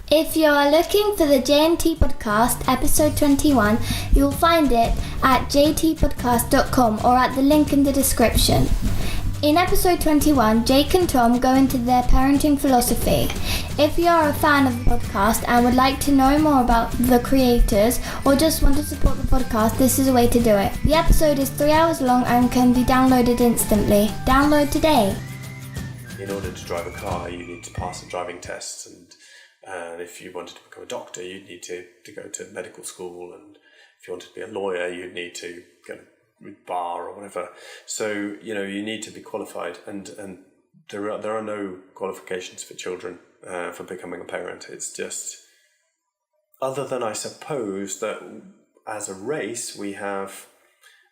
If you're looking for the JNT Podcast, episode 21, you'll find it at jandtpodcast.com or at the link in the description. In episode 21, Jake and Tom go into their parenting philosophy. If you're a fan of the podcast and would like to know more about the creators or just want to support the podcast, this is a way to do it. The episode is 3 hours long and can be downloaded instantly. Download today. In order to drive a car, you need to pass a driving test, and if you wanted to become a doctor, you'd need to go to medical school, and if you wanted to be a lawyer, you'd need to go to bar or whatever. So, you need to be qualified, and there are no qualifications for children for becoming a parent. It's just, other than I suppose that as a race we have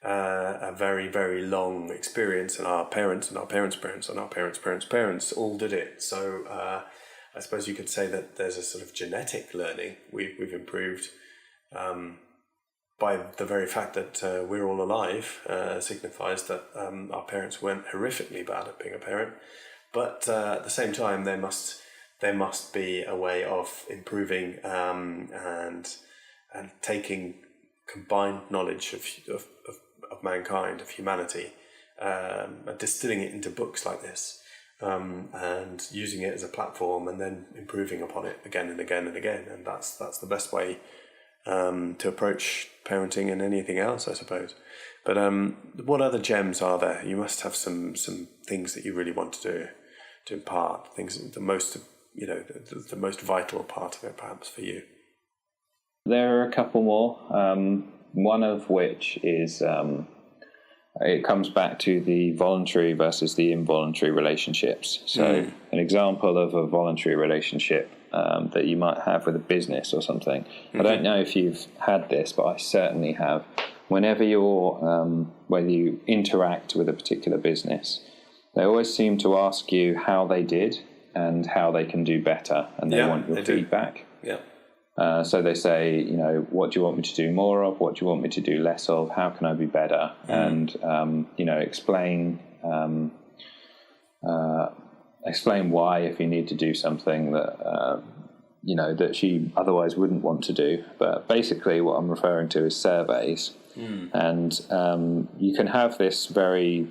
a very, very long experience, and our parents and our parents' parents and our parents' parents all did it. So I suppose you could say that there's a sort of genetic learning we've improved by the very fact that we're all alive. Signifies that our parents weren't horrifically bad at being a parent, but at the same time there must be a way of improving and taking combined knowledge of mankind, of humanity, distilling it into books like this. And using it as a platform and then improving upon it again and again and again, and that's the best way to approach parenting and anything else, I suppose. But what other gems are there? You must have some things that you really want to impart, things the most the most vital part of it, perhaps, for you. There are a couple more. One of which is. It comes back to the voluntary versus the involuntary relationships. So an example of a voluntary relationship that you might have with a business or something. Mm-hmm. I don't know if you've had this, but I certainly have. Whenever whether you interact with a particular business, they always seem to ask you how they did and how they can do better, and they want your feedback. Yeah. So they say, what do you want me to do more of? What do you want me to do less of? How can I be better? And, explain why, if you need to do something that, that she otherwise wouldn't want to do. But basically what I'm referring to is surveys. And you can have this very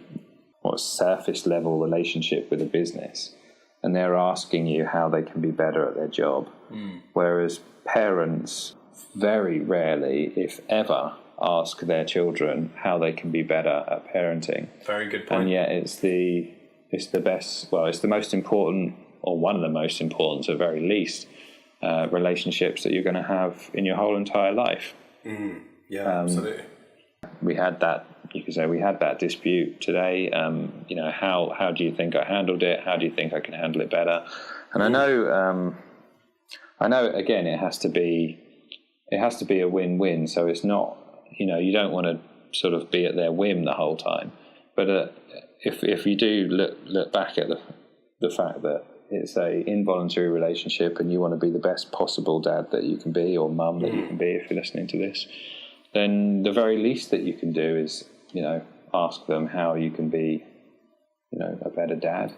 surface level relationship with a business, and they're asking you how they can be better at their job. Whereas parents very rarely, if ever, ask their children how they can be better at parenting. Very good point. And yet it's the best, it's the most important, or one of the most important, at very least, relationships that you're going to have in your whole entire life. Yeah, absolutely. We had that dispute today. How do you think I handled it? How do you think I can handle it better? And I know again, it has to be a win-win. So it's not, you don't want to sort of be at their whim the whole time. But if you do look back at the fact that it's a involuntary relationship and you want to be the best possible dad that you can be, or mum that you can be, if you're listening to this, then the very least that you can do is, ask them how you can be, a better dad.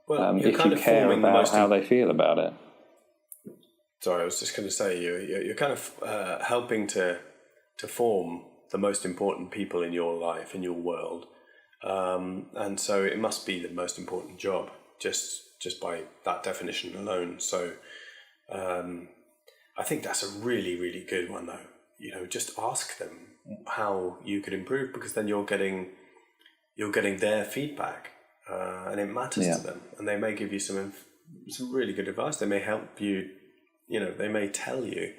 Well, if you care about how they feel about it. Sorry, I was just going to say, you're kind of helping to form the most important people in your life, in your world, and so it must be the most important job, just by that definition alone. So I think that's a really, really good one, though. Just ask them how you could improve, because then you're getting their feedback, and it matters to them, and they may give you some really good advice. They may help you. They may tell you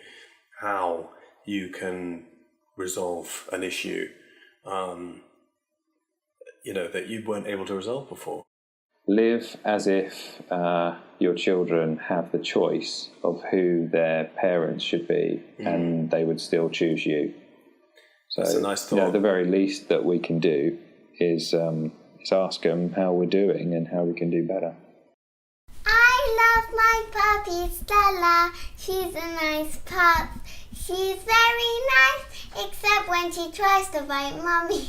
how you can resolve an issue, that you weren't able to resolve before. Live as if your children have the choice of who their parents should be, and they would still choose you. So, that's a nice thought. The very least that we can do is ask them how we're doing and how we can do better. I love my puppy Stella. She's a nice pup. She's very nice, except when she tries to bite Mommy.